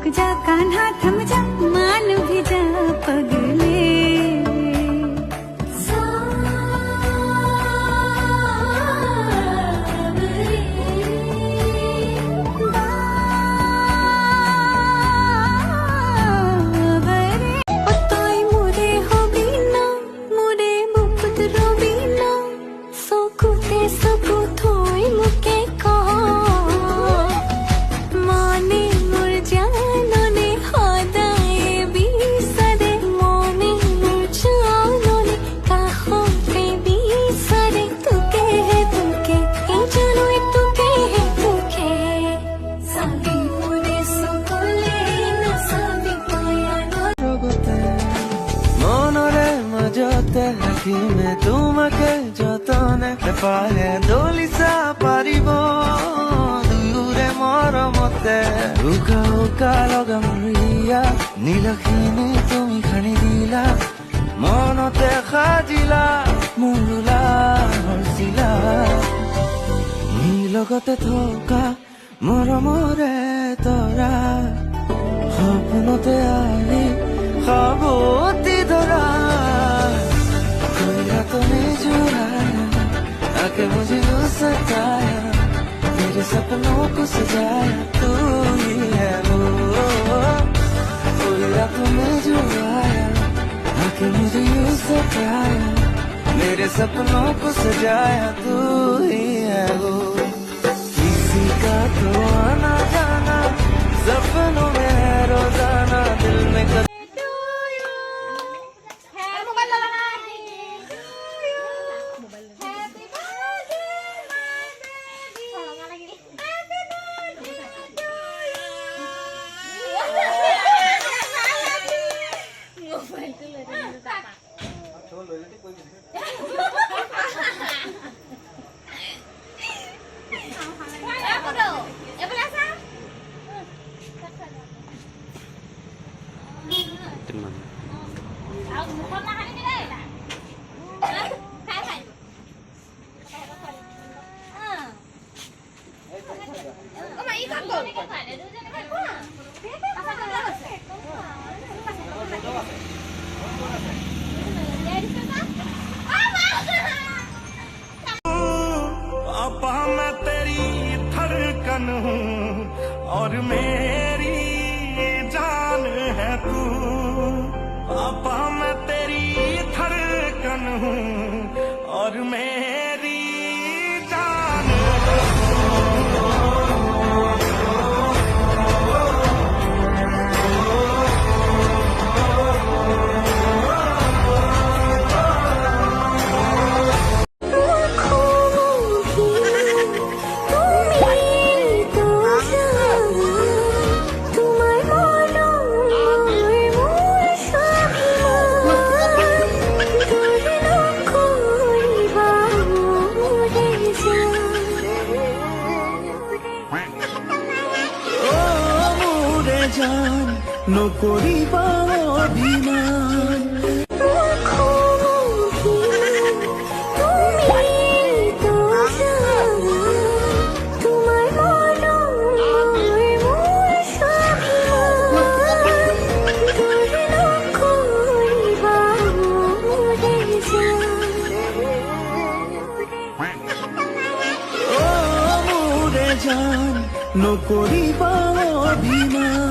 रुक जा कान्हा थम जा मान भी जा पगले मैं तुम्हें যতনে পাহে দলিসা পারিব দুয়োৰে মৰমতে উকা উকা লগা মৰিয়া নীলখিনি তুমি খানি দিলা মনতে সাজিলা মুৰুলা হৰচিলা নী লগতে থকা মৰমৰে তৰা সপোনতে আহি সাৱতি ধৰা तुम्हें जुड़ाया आके मुझे सताया मेरे सपनों को सजाया तू ही है वो तुम्हें जुड़ाया आके मुझे सताया मेरे सपनों को सजाया तू ही है वो किसी का तो आना जाना सपनों में है रोजाना दिल में पापा मैं तेरी धड़कन हूँ और मेरी जान है तू पापा मैं तेरी धड़कन हूँ और मेरी जान है জান নকৰিবা অভিমান জান নকৰিবা অভিমান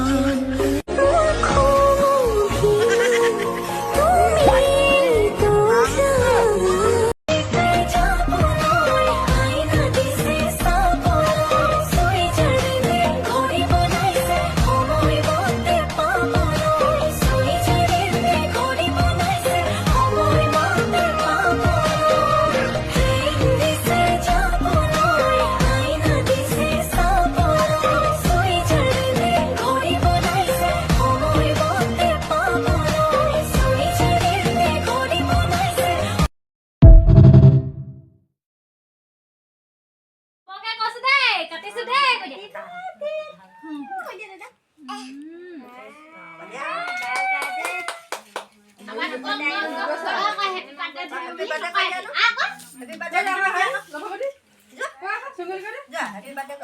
Happy birthday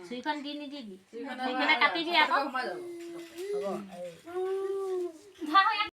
চুইখন দি নিদিবি চুইখনে কাটি দিয়া আকৌ